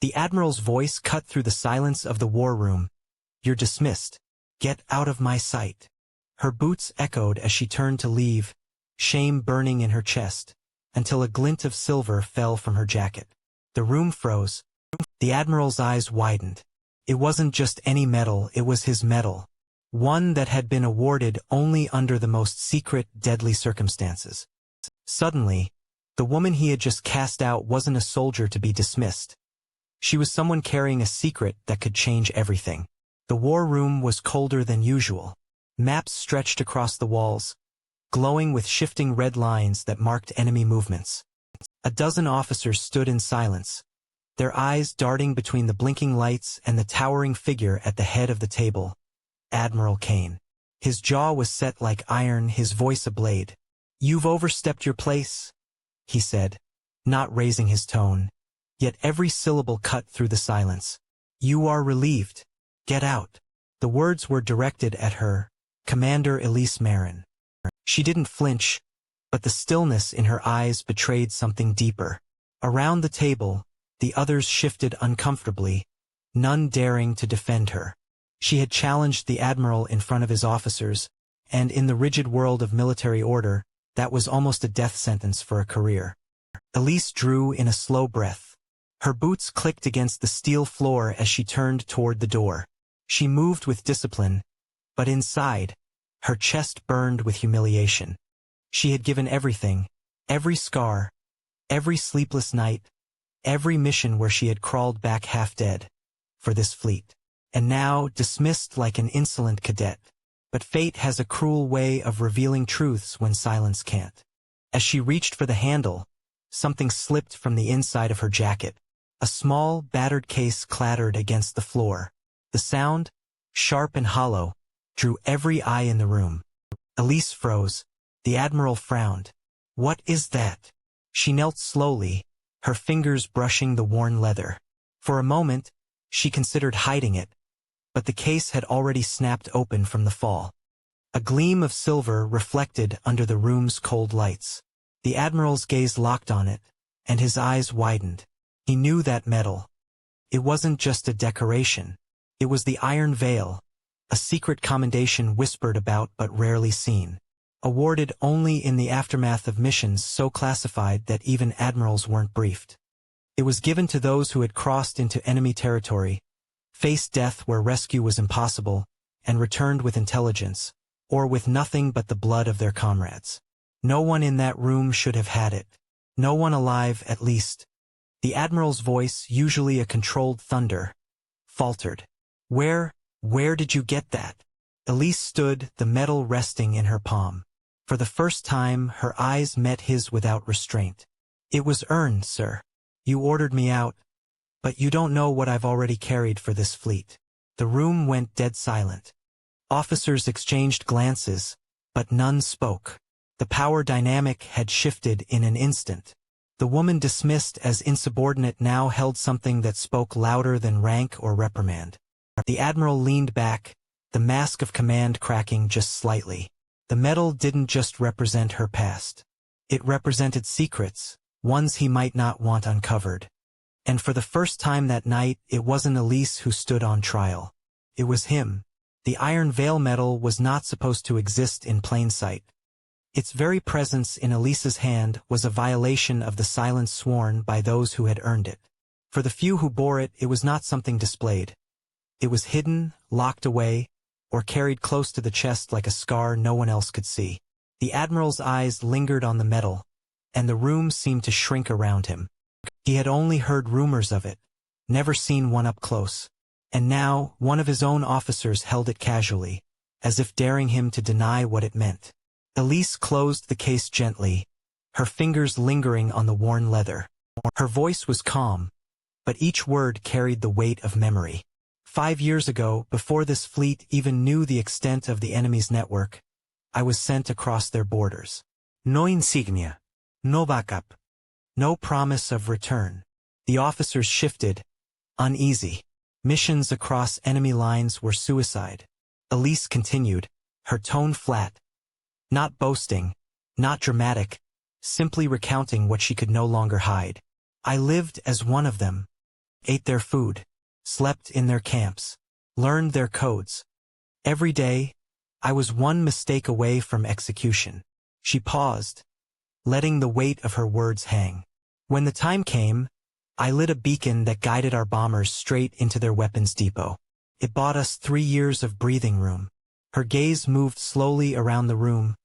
The Admiral's voice cut through the silence of the war room. "You're dismissed. Get out of my sight." Her boots echoed as she turned to leave, shame burning in her chest, until a glint of silver fell from her jacket. The room froze. The Admiral's eyes widened. It wasn't just any medal, it was his medal. One that had been awarded only under the most secret, deadly circumstances. Suddenly, the woman he had just cast out wasn't a soldier to be dismissed. She was someone carrying a secret that could change everything. The war room was colder than usual. Maps stretched across the walls, glowing with shifting red lines that marked enemy movements. A dozen officers stood in silence, their eyes darting between the blinking lights and the towering figure at the head of the table, Admiral Kane. His jaw was set like iron, his voice a blade. "You've overstepped your place," he said, not raising his tone, yet every syllable cut through the silence. "You are relieved. Get out." The words were directed at her, Commander Elise Marin. She didn't flinch, but the stillness in her eyes betrayed something deeper. Around the table, the others shifted uncomfortably, none daring to defend her. She had challenged the Admiral in front of his officers, and in the rigid world of military order, that was almost a death sentence for a career. Elise drew in a slow breath. Her boots clicked against the steel floor as she turned toward the door. She moved with discipline, but inside, her chest burned with humiliation. She had given everything, every scar, every sleepless night, every mission where she had crawled back half dead, for this fleet. And now, dismissed like an insolent cadet. But fate has a cruel way of revealing truths when silence can't. As she reached for the handle, something slipped from the inside of her jacket. A small, battered case clattered against the floor. The sound, sharp and hollow, drew every eye in the room. Elise froze. The Admiral frowned. "What is that?" She knelt slowly, her fingers brushing the worn leather. For a moment, she considered hiding it, but the case had already snapped open from the fall. A gleam of silver reflected under the room's cold lights. The Admiral's gaze locked on it, and his eyes widened. He knew that medal. It wasn't just a decoration. It was the Iron Veil, a secret commendation whispered about but rarely seen. Awarded only in the aftermath of missions so classified that even admirals weren't briefed. It was given to those who had crossed into enemy territory, faced death where rescue was impossible, and returned with intelligence, or with nothing but the blood of their comrades. No one in that room should have had it. No one alive, at least. The Admiral's voice, usually a controlled thunder, faltered. Where did you get that?" Elise stood, the medal resting in her palm. For the first time, her eyes met his without restraint. "It was earned, sir. You ordered me out. But you don't know what I've already carried for this fleet." The room went dead silent. Officers exchanged glances, but none spoke. The power dynamic had shifted in an instant. The woman dismissed as insubordinate now held something that spoke louder than rank or reprimand. The Admiral leaned back, the mask of command cracking just slightly. The medal didn't just represent her past. It represented secrets, ones he might not want uncovered. And for the first time that night, it wasn't Elise who stood on trial. It was him. The Iron Veil medal was not supposed to exist in plain sight. Its very presence in Elise's hand was a violation of the silence sworn by those who had earned it. For the few who bore it, it was not something displayed. It was hidden, locked away, or carried close to the chest like a scar no one else could see. The Admiral's eyes lingered on the medal, and the room seemed to shrink around him. He had only heard rumors of it, never seen one up close. And now, one of his own officers held it casually, as if daring him to deny what it meant. Elise closed the case gently, her fingers lingering on the worn leather. Her voice was calm, but each word carried the weight of memory. 5 years ago, before this fleet even knew the extent of the enemy's network, I was sent across their borders. No insignia, no backup, no promise of return. The officers shifted, uneasy. Missions across enemy lines were suicide. Elise continued, her tone flat. Not boasting, not dramatic, simply recounting what she could no longer hide. I lived as one of them. ate their food, slept in their camps, learned their codes. Every day, I was one mistake away from execution. She paused, letting the weight of her words hang. When the time came, I lit a beacon that guided our bombers straight into their weapons depot. It bought us 3 years of breathing room. Her gaze moved slowly around the room,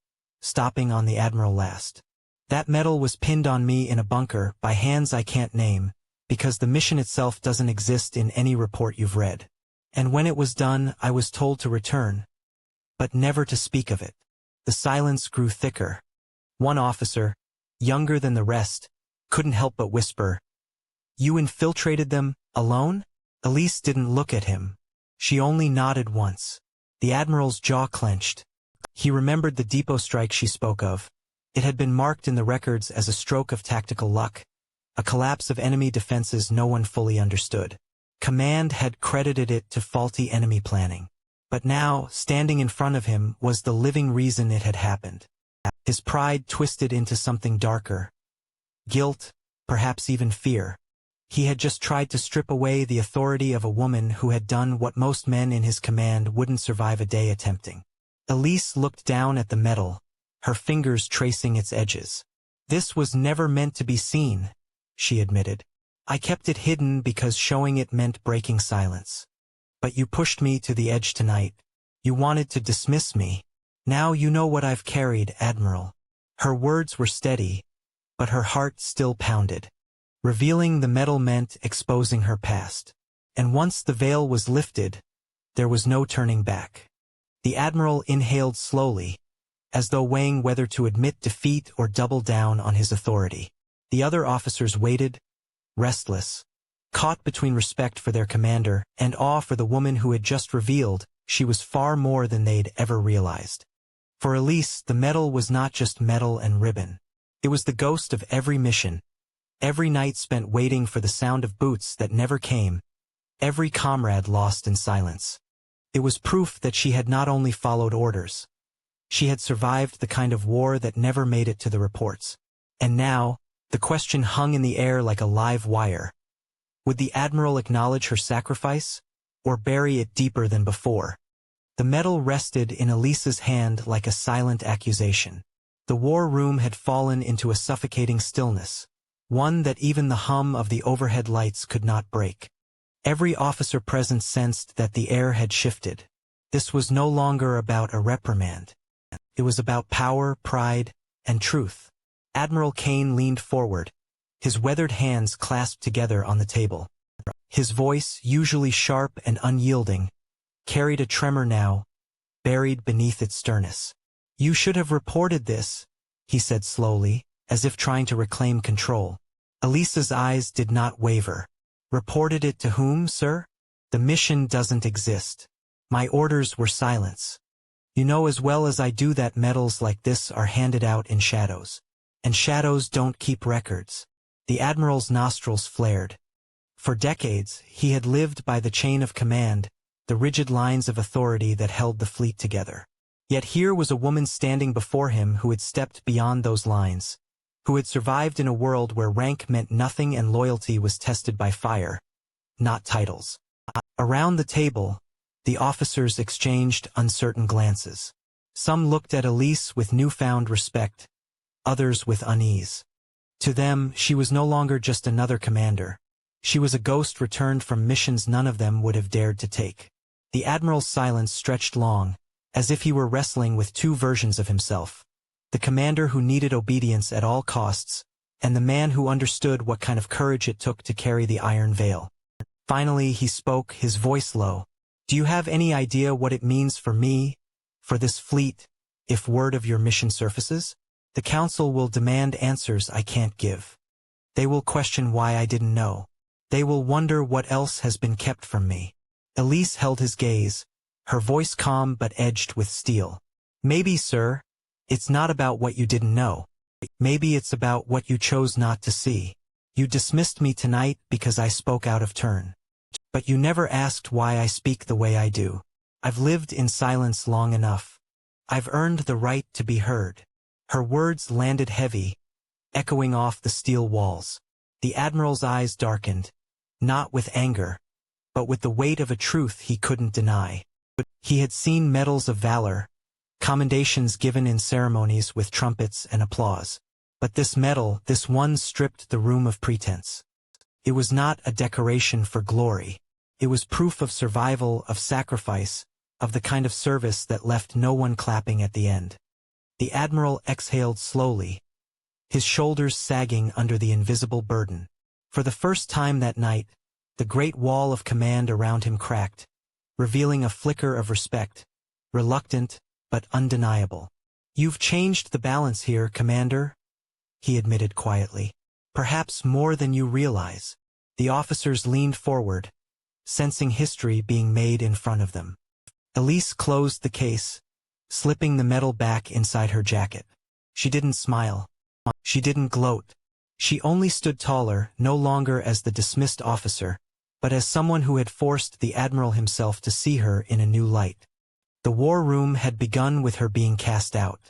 stopping on the Admiral last. That medal was pinned on me in a bunker by hands I can't name, because the mission itself doesn't exist in any report you've read. And when it was done, I was told to return, but never to speak of it. The silence grew thicker. One officer, younger than the rest, couldn't help but whisper, "You infiltrated them, alone?" Elise didn't look at him. She only nodded once. The Admiral's jaw clenched. He remembered the depot strike she spoke of. It had been marked in the records as a stroke of tactical luck, a collapse of enemy defenses no one fully understood. Command had credited it to faulty enemy planning. But now, standing in front of him, was the living reason it had happened. His pride twisted into something darker. Guilt, perhaps even fear. He had just tried to strip away the authority of a woman who had done what most men in his command wouldn't survive a day attempting. Elise looked down at the medal, her fingers tracing its edges. "This was never meant to be seen," she admitted. "I kept it hidden because showing it meant breaking silence. But you pushed me to the edge tonight. You wanted to dismiss me. Now you know what I've carried, Admiral." Her words were steady, but her heart still pounded. Revealing the medal meant exposing her past. And once the veil was lifted, there was no turning back. The Admiral inhaled slowly, as though weighing whether to admit defeat or double down on his authority. The other officers waited, restless, caught between respect for their commander and awe for the woman who had just revealed she was far more than they'd ever realized. For Elise, the medal was not just metal and ribbon. It was the ghost of every mission, every night spent waiting for the sound of boots that never came, every comrade lost in silence. It was proof that she had not only followed orders, she had survived the kind of war that never made it to the reports. And now, the question hung in the air like a live wire. Would the Admiral acknowledge her sacrifice, or bury it deeper than before? The medal rested in Elise's hand like a silent accusation. The war room had fallen into a suffocating stillness, one that even the hum of the overhead lights could not break. Every officer present sensed that the air had shifted. This was no longer about a reprimand. It was about power, pride, and truth. Admiral Kane leaned forward, his weathered hands clasped together on the table. His voice, usually sharp and unyielding, carried a tremor now, buried beneath its sternness. "You should have reported this," he said slowly, as if trying to reclaim control. Elisa's eyes did not waver. "Reported it to whom, sir? The mission doesn't exist. My orders were silence. You know as well as I do that medals like this are handed out in shadows. And shadows don't keep records." The Admiral's nostrils flared. For decades, he had lived by the chain of command, the rigid lines of authority that held the fleet together. Yet here was a woman standing before him who had stepped beyond those lines, who had survived in a world where rank meant nothing and loyalty was tested by fire, not titles. Around the table, the officers exchanged uncertain glances. Some looked at Elise with newfound respect, others with unease. To them, she was no longer just another commander. She was a ghost returned from missions none of them would have dared to take. The Admiral's silence stretched long, as if he were wrestling with two versions of himself. The commander who needed obedience at all costs, and the man who understood what kind of courage it took to carry the iron veil. Finally he spoke, his voice low. "Do you have any idea what it means for me, for this fleet, if word of your mission surfaces? The Council will demand answers I can't give. They will question why I didn't know. They will wonder what else has been kept from me." Elise held his gaze, her voice calm but edged with steel. "Maybe, sir, it's not about what you didn't know. Maybe it's about what you chose not to see. You dismissed me tonight because I spoke out of turn. But you never asked why I speak the way I do. I've lived in silence long enough. I've earned the right to be heard." Her words landed heavy, echoing off the steel walls. The Admiral's eyes darkened, not with anger, but with the weight of a truth he couldn't deny. He had seen medals of valor, commendations given in ceremonies with trumpets and applause. But this medal, this one, stripped the room of pretense. It was not a decoration for glory. It was proof of survival, of sacrifice, of the kind of service that left no one clapping at the end. The Admiral exhaled slowly, his shoulders sagging under the invisible burden. For the first time that night, the great wall of command around him cracked, revealing a flicker of respect, reluctant but undeniable. "You've changed the balance here, Commander," he admitted quietly. "Perhaps more than you realize." The officers leaned forward, sensing history being made in front of them. Elise closed the case, slipping the medal back inside her jacket. She didn't smile. She didn't gloat. She only stood taller, no longer as the dismissed officer, but as someone who had forced the Admiral himself to see her in a new light. The war room had begun with her being cast out.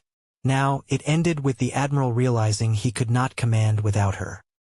Now, it ended with the Admiral realizing he could not command without her.